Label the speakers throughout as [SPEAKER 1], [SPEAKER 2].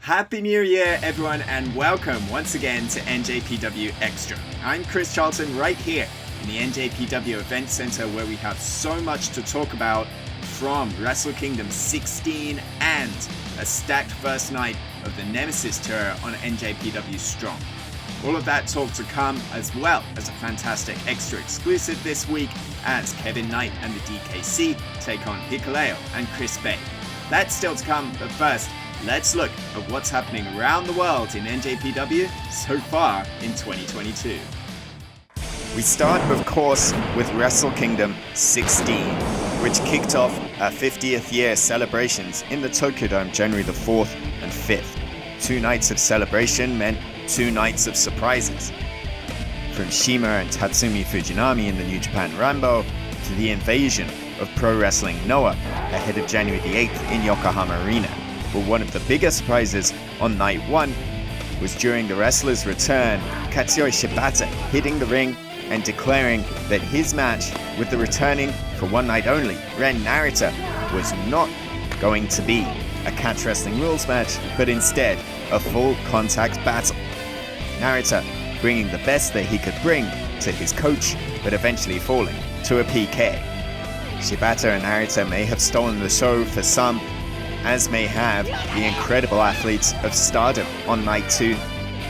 [SPEAKER 1] Happy New Year, everyone, and welcome once again to NJPW Extra. I'm Chris Charlton right here in the NJPW Event Center, where we have so much to talk about from Wrestle Kingdom 16 and a stacked first night of the Nemesis tour on NJPW Strong. All of that talk to come, as well as a fantastic extra exclusive this week as Kevin Knight and the DKC take on Hikuleo and Chris Bay. That's still to come, but first, let's look at what's happening around the world in NJPW so far in 2022. We start, of course, with Wrestle Kingdom 16, which kicked off our 50th year celebrations in the Tokyo Dome January the 4th and 5th. 2 nights of celebration meant 2 nights of surprises. From Shima and Tatsumi Fujinami in the New Japan Rambo to the invasion of Pro Wrestling Noah ahead of January the 8th in Yokohama Arena. But one of the biggest surprises on night 1 was during the wrestler's return, Katsuyori Shibata hitting the ring and declaring that his match with the returning for one night only, Ren Narita, was not going to be a catch wrestling rules match, but instead a full contact battle. Narita bringing the best that he could bring to his coach, but eventually falling to a PK. Shibata and Narita may have stolen the show for some, as may have the incredible athletes of Stardom on night 2,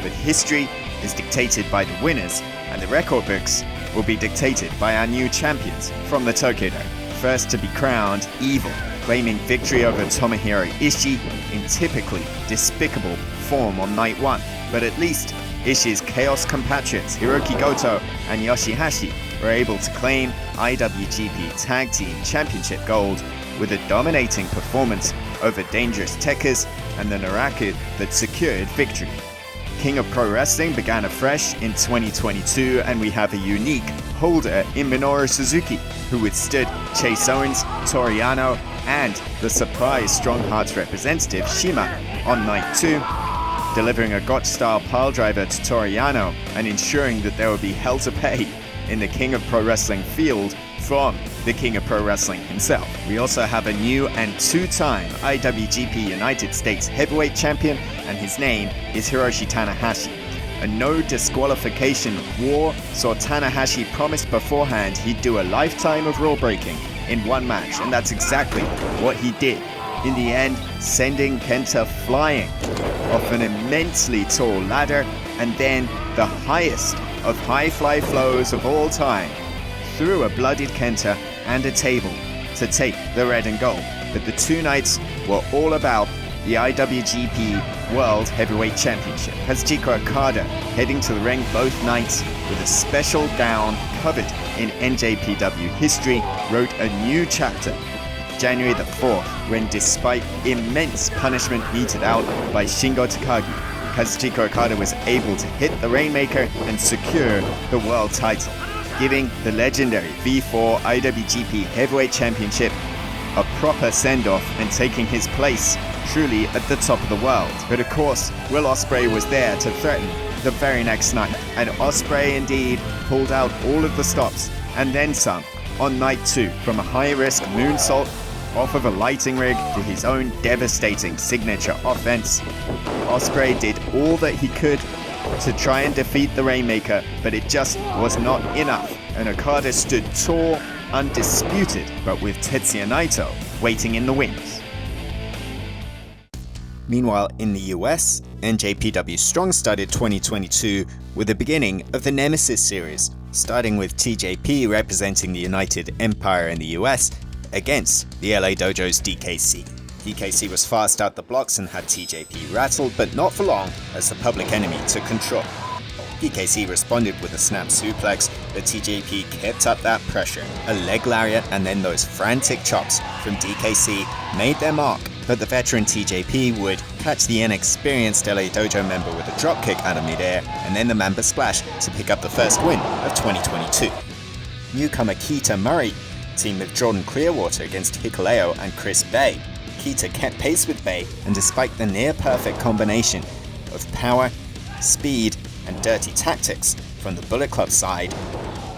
[SPEAKER 1] but history is dictated by the winners, and the record books will be dictated by our new champions from the Tokyo Dome. First to be crowned, Evil, claiming victory over Tomohiro Ishii in typically despicable form on night 1, but at least Ishii's Chaos compatriots Hiroki Goto and Yoshihashi were able to claim IWGP Tag Team Championship Gold with a dominating performance over Dangerous Tekkers and the Naraku that secured victory. King of Pro Wrestling began afresh in 2022, and we have a unique holder in Minoru Suzuki, who withstood Chase Owens, Toru Yano, and the surprise Strong Hearts representative Shima on night 2, delivering a Gotch-style piledriver to Toru Yano and ensuring that there would be hell to pay in the King of Pro Wrestling field from the King of Pro Wrestling himself. We also have a new and 2-time IWGP United States Heavyweight Champion, and his name is Hiroshi Tanahashi. A no disqualification war saw Tanahashi promise beforehand he'd do a lifetime of rule breaking in one match, and that's exactly what he did. In the end, sending Kenta flying off an immensely tall ladder, and then the highest of high fly flows of all time, through a bloodied Kenta and a table to take the red and gold. But the 2 nights were all about the IWGP World Heavyweight Championship. Kazuchika Okada, heading to the ring both nights with a special gown covered in NJPW history, wrote a new chapter. January the 4th, when despite immense punishment meted out by Shingo Takagi, Kazuchika Okada was able to hit the Rainmaker and secure the world title, giving the legendary V4 IWGP Heavyweight Championship a proper send-off and taking his place truly at the top of the world. But of course, Will Ospreay was there to threaten the very next night, and Ospreay indeed pulled out all of the stops and then some on night 2, from a high-risk moonsault off of a lighting rig to his own devastating signature offense. Ospreay did all that he could to try and defeat the Rainmaker, but it just was not enough, and Okada stood tall, undisputed, but with Tetsuya Naito waiting in the wings. Meanwhile, in the US, NJPW Strong started 2022 with the beginning of the Nemesis series, starting with TJP representing the United Empire in the US against the LA Dojo's DKC. DKC was fast out the blocks and had TJP rattled, but not for long as the Public Enemy took control. DKC responded with a snap suplex, but TJP kept up that pressure. A leg lariat and then those frantic chops from DKC made their mark, but the veteran TJP would catch the inexperienced LA Dojo member with a dropkick out of midair, and then the Mamba Splash to pick up the first win of 2022. Newcomer Keita Murray teamed with Jordan Clearwater against Hikuleo and Chris Bay. Keita kept pace with Bay, and despite the near-perfect combination of power, speed, and dirty tactics from the Bullet Club side,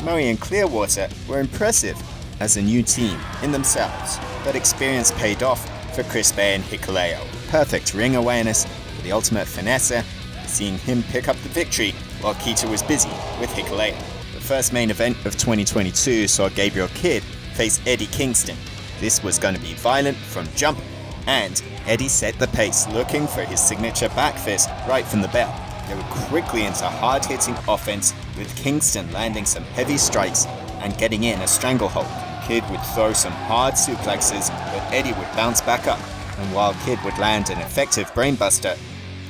[SPEAKER 1] Murray and Clearwater were impressive as a new team in themselves, but experience paid off for Chris Bay and Hikuleo. Perfect ring awareness, the ultimate finesser, seeing him pick up the victory while Kita was busy with Hikuleo. The first main event of 2022 saw Gabriel Kidd face Eddie Kingston. This was going to be violent from jump, and Eddie set the pace, looking for his signature back fist right from the bell. They were quickly into hard-hitting offense, with Kingston landing some heavy strikes and getting in a stranglehold. Kidd would throw some hard suplexes, but Eddie would bounce back up, and while Kidd would land an effective brainbuster,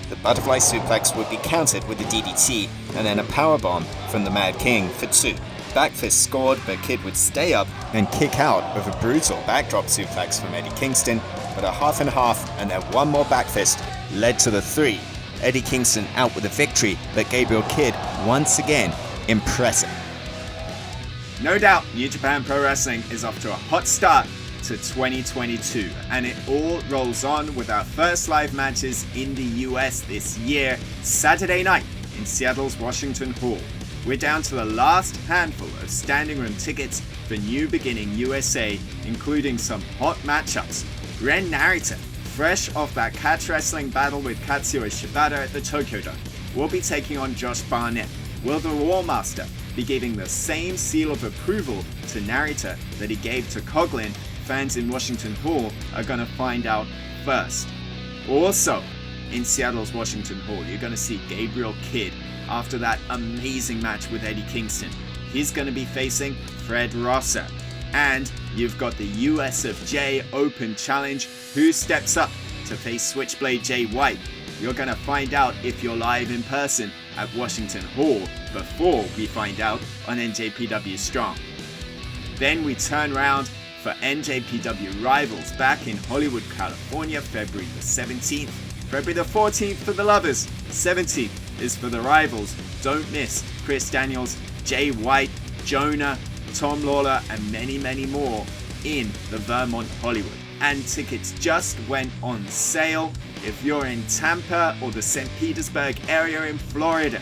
[SPEAKER 1] the butterfly suplex would be countered with a DDT and then a powerbomb from the Mad King for 2. Backfist scored, but Kidd would stay up and kick out of a brutal backdrop suplex from Eddie Kingston, but a half and half and then one more backfist led to the 3. Eddie Kingston out with a victory, but Gabriel Kidd once again impressive. No doubt, New Japan Pro Wrestling is off to a hot start to 2022, and it all rolls on with our first live matches in the US this year, Saturday night in Seattle's Washington Hall. We're down to the last handful of standing room tickets for New Beginning USA, including some hot matchups. Ren Narita, fresh off that catch wrestling battle with Katsuya Shibata at the Tokyo Dome, will be taking on Josh Barnett. Will the War Master be giving the same seal of approval to Narita that he gave to Coughlin? Fans in Washington Hall are going to find out first. Also, in Seattle's Washington Hall, you're going to see Gabriel Kidd after that amazing match with Eddie Kingston. He's going to be facing Fred Rosser. And you've got the USFJ Open Challenge. Who steps up to face Switchblade Jay White? You're going to find out if you're live in person at Washington Hall before we find out on NJPW Strong. Then we turn around for NJPW Rivals back in Hollywood, California, February the 17th. February the 14th for the Lovers, 17th is for the Rivals. Don't miss Chris Daniels, Jay White, Jonah, Tom Lawler, and many, many more in the Vermont Hollywood. And tickets just went on sale. If you're in Tampa or the St. Petersburg area in Florida,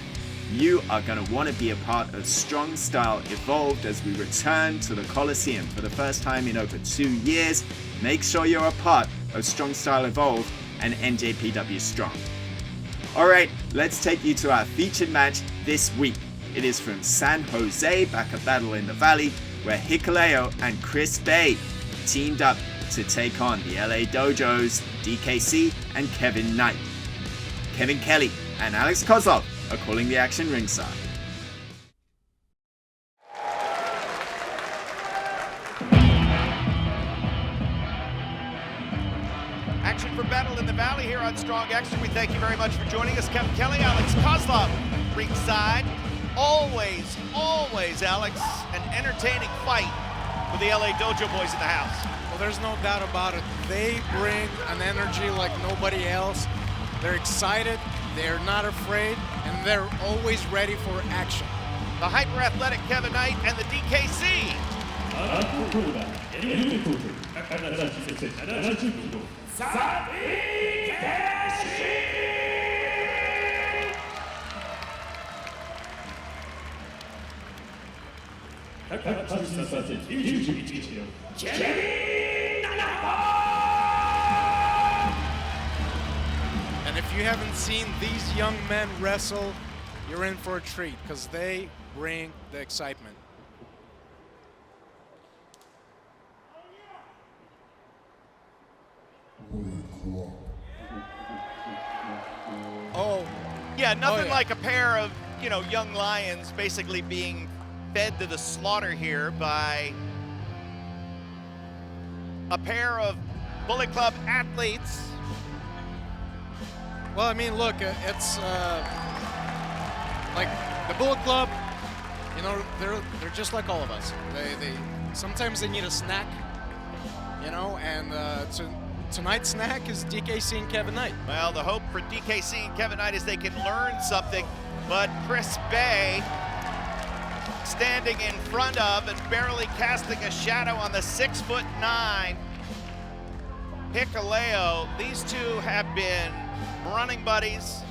[SPEAKER 1] you are going to want to be a part of Strong Style Evolved as we return to the Coliseum for the first time in over 2 years. Make sure you're a part of Strong Style Evolved and NJPW Strong. Alright, let's take you to our featured match this week. It is from San Jose, back at Battle in the Valley, where Hikuleo and Chris Bay teamed up to take on the LA Dojos, DKC and Kevin Knight. Kevin Kelly and Alex Kozlov are calling the action ringside.
[SPEAKER 2] Action for Battle in the Valley here on Strong Extra. We thank you very much for joining us. Kevin Kelly, Alex Kozlov, ringside. Always, Alex, an entertaining fight with the LA Dojo boys in the house.
[SPEAKER 3] Well, there's no doubt about it. They bring an energy like nobody else. They're excited, they're not afraid, and they're always ready for action.
[SPEAKER 2] The hyper-athletic Kevin Knight and the DKC.
[SPEAKER 3] And if you haven't seen these young men wrestle, you're in for a treat because they bring the excitement.
[SPEAKER 2] Oh, yeah, nothing like a pair of, young lions basically being fed to the slaughter here by a pair of Bullet Club athletes.
[SPEAKER 3] Well, I mean, look, it's like the Bullet Club, they're just like all of us. They sometimes they need a snack, and tonight's snack is DKC and Kevin Knight.
[SPEAKER 2] Well, the hope for DKC and Kevin Knight is they can learn something, but Chris Bay standing in front of and barely casting a shadow on the 6'9" Hikuleo. These two have been running buddies.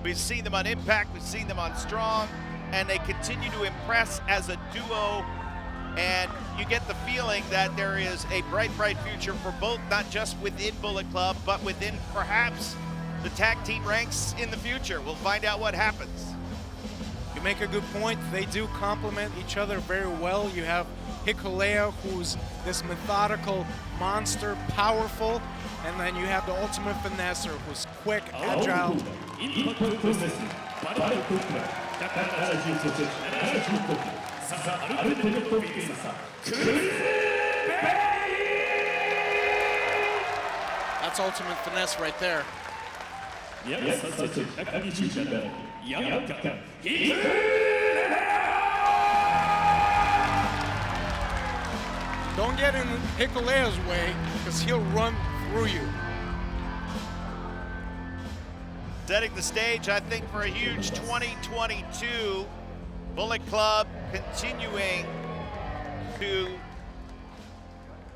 [SPEAKER 2] We've seen them on Impact, we've seen them on Strong, and they continue to impress as a duo. And you get the feeling that there is a bright, bright future for both, not just within Bullet Club, but within perhaps the tag team ranks in the future. We'll find out what happens.
[SPEAKER 3] You make a good point. They do complement each other very well. You have Hikuleo, who's this methodical monster, powerful, and then you have the ultimate finesser, who's quick, agile. That's ultimate finesse right there. Don't get in Hikuleo's way, because he'll run through you.
[SPEAKER 2] Setting the stage, I think, for a huge 2022. Bullet Club continuing to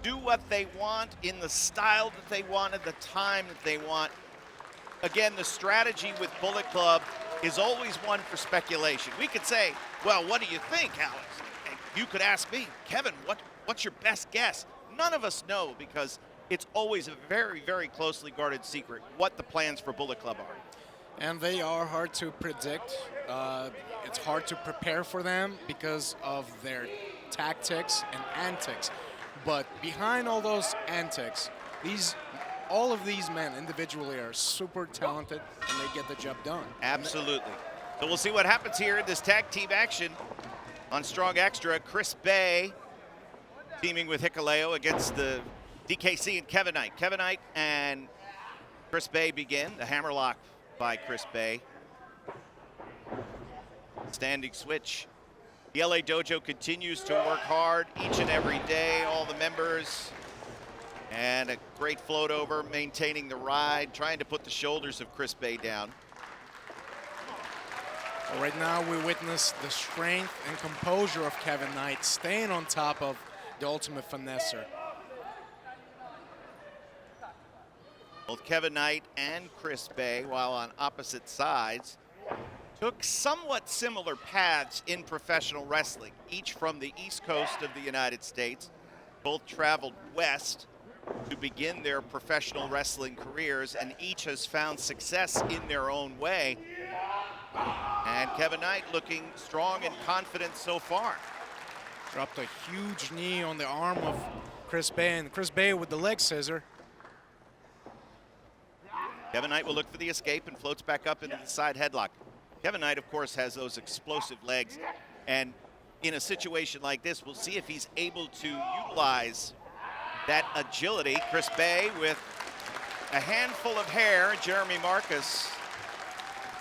[SPEAKER 2] do what they want in the style that they want at the time that they want. Again, the strategy with Bullet Club is always one for speculation. We could say, well, what do you think, Alex? And you could ask me, Kevin, what's your best guess? None of us know, because it's always a very, very closely guarded secret what the plans for Bullet Club are.
[SPEAKER 3] And they are hard to predict. It's hard to prepare for them because of their tactics and antics. But behind all those antics, all of these men individually are super talented, and they get the job done.
[SPEAKER 2] Absolutely. So we'll see what happens here in this tag team action on Strong Extra. Chris Bay teaming with Hikuleo against the DKC and Kevin Knight. Kevin Knight and Chris Bay begin. The hammerlock by Chris Bay. Standing switch. The LA Dojo continues to work hard each and every day, all the members. And a great float over, maintaining the ride, trying to put the shoulders of Chris Bay down.
[SPEAKER 3] Well, right now we witness the strength and composure of Kevin Knight staying on top of the ultimate finesser.
[SPEAKER 2] Both Kevin Knight and Chris Bay, while on opposite sides, took somewhat similar paths in professional wrestling, each from the East Coast of the United States. Both traveled west to begin their professional wrestling careers, and each has found success in their own way. And Kevin Knight looking strong and confident so far.
[SPEAKER 3] Dropped a huge knee on the arm of Chris Bay, and Chris Bay with the leg scissor.
[SPEAKER 2] Kevin Knight will look for the escape and floats back up into the side headlock. Kevin Knight, of course, has those explosive legs, and in a situation like this, we'll see if he's able to utilize that agility. Chris Bay with a handful of hair. Jeremy Marcus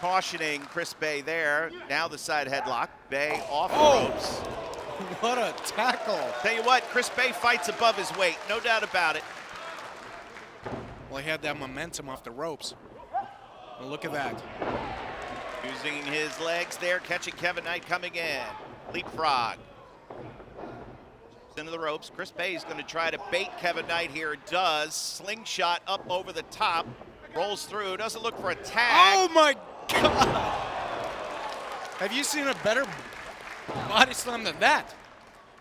[SPEAKER 2] cautioning Chris Bay there. Now the side headlock. Bay off the ropes.
[SPEAKER 3] What a tackle.
[SPEAKER 2] Tell you what, Chris Bay fights above his weight, no doubt about it.
[SPEAKER 3] Well, he had that momentum off the ropes. Well, look at that.
[SPEAKER 2] Using his legs there, catching Kevin Knight coming in. Leapfrog. Into the ropes. Chris Bay is going to try to bait Kevin Knight here. Does. Slingshot up over the top. Rolls through. Doesn't look for a tag.
[SPEAKER 3] Oh my God! Have you seen a better body slam than that?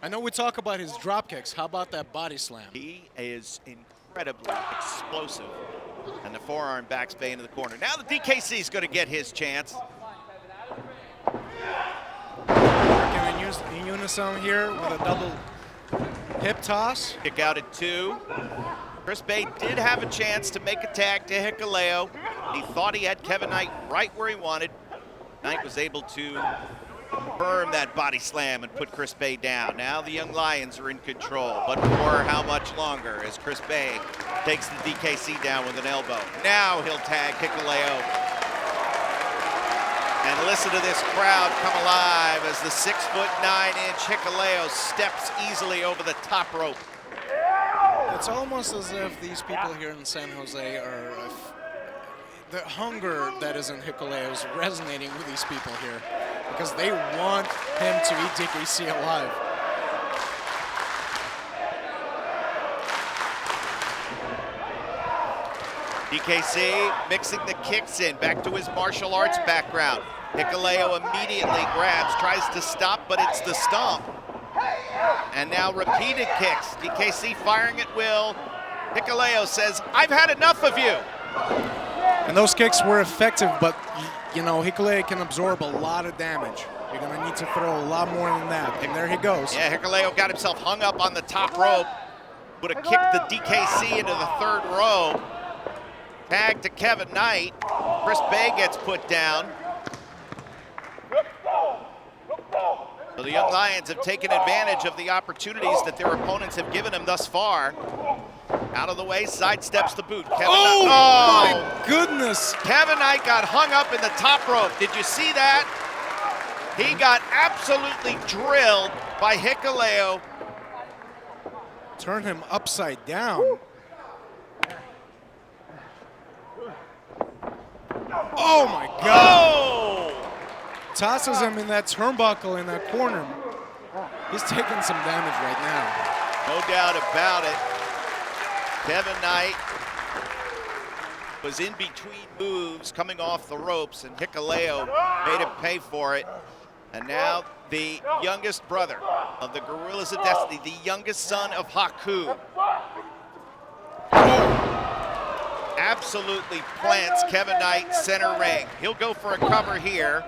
[SPEAKER 3] I know we talk about his drop kicks. How about that body slam?
[SPEAKER 2] He is incredibly explosive. And the forearm backs Bay into the corner. Now the DKC is going to get his chance.
[SPEAKER 3] Working in unison here with a double hip toss.
[SPEAKER 2] Kick out at 2. Chris Bay did have a chance to make a tag to Hikuleo. He thought he had Kevin Knight right where he wanted. Knight was able to confirm that body slam and put Chris Bay down. Now the Young Lions are in control, but for how much longer as Chris Bay takes the DKC down with an elbow. Now he'll tag Hikuleo. And listen to this crowd come alive as the 6'9" Hikuleo steps easily over the top rope.
[SPEAKER 3] It's almost as if these people here in San Jose are, the hunger that is in Hikuleo is resonating with these people here because they want him to eat DKC alive.
[SPEAKER 2] DKC mixing the kicks in, back to his martial arts background. Hikuleo immediately grabs, tries to stop, but it's the stomp. And now repeated kicks. DKC firing at will. Hikuleo says, I've had enough of you.
[SPEAKER 3] And those kicks were effective, but you know, Hikuleo can absorb a lot of damage. You're gonna need to throw a lot more than that. And there he goes.
[SPEAKER 2] Yeah, Hikuleo got himself hung up on the top rope. Would have kicked the DKC into the third row. Tag to Kevin Knight. Chris Bay gets put down. So the Young Lions have taken advantage of the opportunities that their opponents have given them thus far. Out of the way, sidesteps the boot. Kevin Knight,
[SPEAKER 3] my goodness!
[SPEAKER 2] Kevin Knight got hung up in the top rope. Did you see that? He got absolutely drilled by Hikuleo.
[SPEAKER 3] Turn him upside down. Oh my God!
[SPEAKER 2] Oh!
[SPEAKER 3] Tosses him in that turnbuckle in that corner. He's taking some damage right now.
[SPEAKER 2] No doubt about it. Kevin Knight was in between moves coming off the ropes, and Hikuleo made him pay for it. And now the youngest brother of the Gorillas of Destiny, the youngest son of Haku, absolutely plants Kevin Knight center ring. He'll go for a cover here.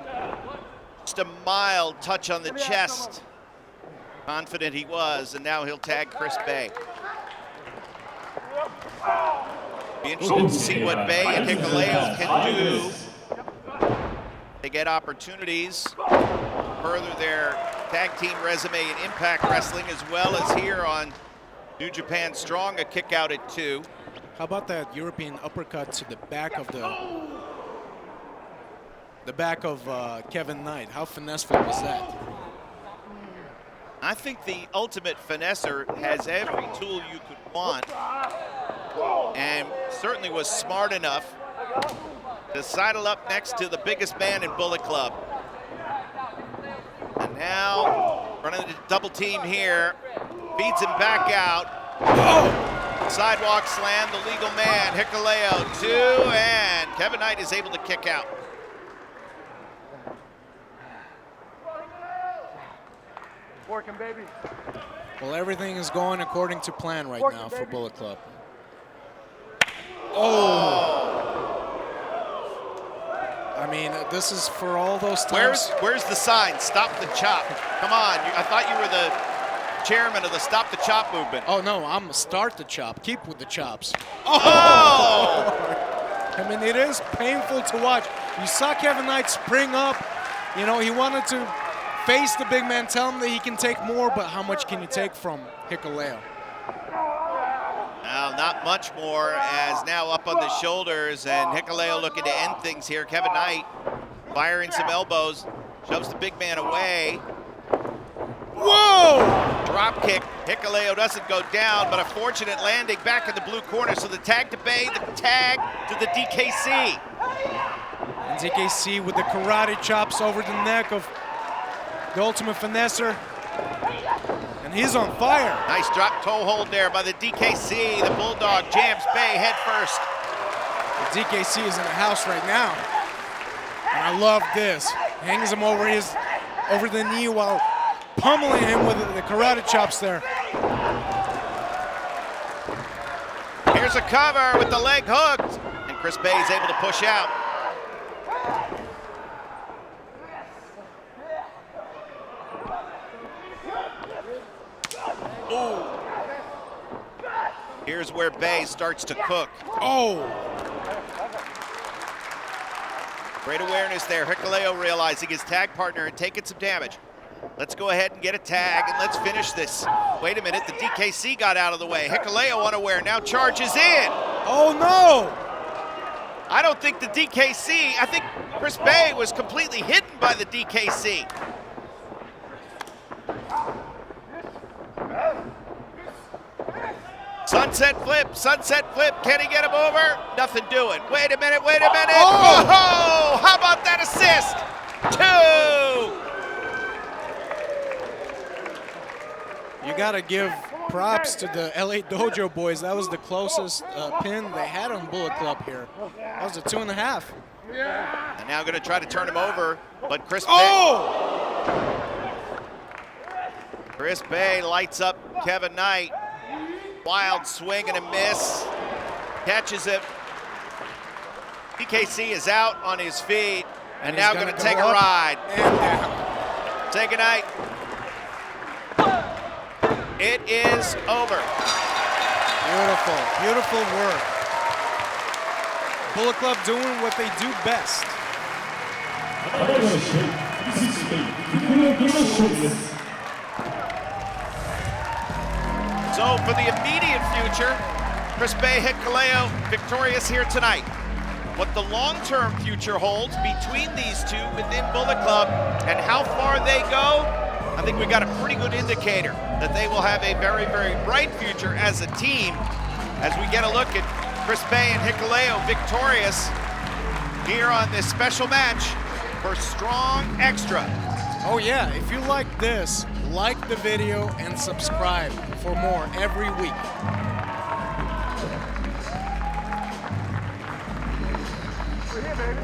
[SPEAKER 2] Just a mild touch on the chest. Confident he was, and now he'll tag Chris Bay. Be interested to see what Bay and Hikuleo can do. They get opportunities, further their tag team resume in Impact Wrestling, as well as here on New Japan Strong, a kick out at 2.
[SPEAKER 3] How about that European uppercut to the back of Kevin Knight? How finesseful was that?
[SPEAKER 2] I think the ultimate finesser has every tool you could want, and certainly was smart enough to sidle up next to the biggest man in Bullet Club. And now, running the double team here, feeds him back out. Oh! Sidewalk slam, the legal man, Hikuleo, 2, and Kevin Knight is able to kick out.
[SPEAKER 4] Working, baby.
[SPEAKER 3] Well, everything is going according to plan right now for Bullet Club. Oh! I mean, this is for all those times.
[SPEAKER 2] Where's the sign? Stop the chop. Come on. I thought you were the chairman of the Stop the Chop movement.
[SPEAKER 3] Oh, no, I'm start the chop. Keep with the chops.
[SPEAKER 2] Oh!
[SPEAKER 3] I mean, it is painful to watch. You saw Kevin Knight spring up. You know, he wanted to face the big man, tell him that he can take more, but how much can you take from Hikuleo?
[SPEAKER 2] Well, not much more, as now up on the shoulders, and Hikuleo looking to end things here. Kevin Knight firing some elbows, shoves the big man away.
[SPEAKER 3] Whoa!
[SPEAKER 2] Drop kick. Hikuleo doesn't go down, but a fortunate landing back in the blue corner. So the tag to Bay, the tag to the DKC.
[SPEAKER 3] And DKC with the karate chops over the neck of the ultimate finesser. And he's on fire.
[SPEAKER 2] Nice drop toe hold there by the DKC. The Bulldog jams Bay head first.
[SPEAKER 3] The DKC is in the house right now. And I love this. Hangs him over the knee while pummeling him with the karate chops there.
[SPEAKER 2] Here's a cover with the leg hooked. And Chris Bay is able to push out. Ooh. Here's where Bay starts to cook.
[SPEAKER 3] Oh!
[SPEAKER 2] Great awareness there. Hikuleo realizing his tag partner had taken some damage. Let's go ahead and get a tag and let's finish this. Wait a minute, the DKC got out of the way. Hikuleo unaware, now charges in.
[SPEAKER 3] Oh no!
[SPEAKER 2] I don't think the DKC, I think Chris Bay was completely hidden by the DKC. Sunset flip, can he get him over? Nothing doing. Wait a minute. Oh, how about that assist? 2!
[SPEAKER 3] You gotta give props to the LA Dojo boys. That was the closest pin they had on Bullet Club here. That was a 2.5.
[SPEAKER 2] And now gonna try to turn him over, but Chris Bay lights up Kevin Knight. Wild swing and a miss. Catches it. PKC is out on his feet and
[SPEAKER 3] he's
[SPEAKER 2] now going to
[SPEAKER 3] go
[SPEAKER 2] take a
[SPEAKER 3] up
[SPEAKER 2] ride.
[SPEAKER 3] and down.
[SPEAKER 2] Take a night. It is over.
[SPEAKER 3] Beautiful, beautiful work. Bullet Club doing what they do best.
[SPEAKER 2] So for the immediate future, Chris Bay, Hikuleo victorious here tonight. What the long-term future holds between these two within Bullet Club and how far they go, I think we got a pretty good indicator that they will have a very, very bright future as a team as we get a look at Chris Bay and Hikuleo victorious here on this special match for Strong Extra.
[SPEAKER 3] Oh yeah, if you like this, like the video and subscribe for more every week.
[SPEAKER 4] We're here, baby.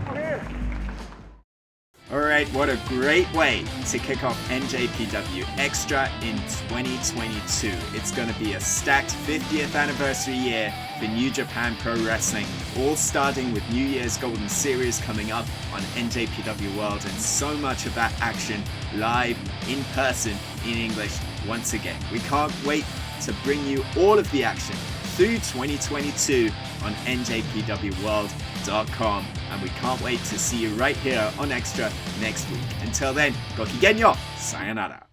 [SPEAKER 4] We're here.
[SPEAKER 1] Alright, what a great way to kick off NJPW Extra in 2022. It's going to be a stacked 50th anniversary year for New Japan Pro Wrestling, all starting with New Year's Golden Series coming up on NJPW World, and so much of that action live, in person, in English once again. We can't wait to bring you all of the action through 2022 on NJPWWorld.com, and we can't wait to see you right here on Extra next week. Until then, Gokigenyo, sayonara.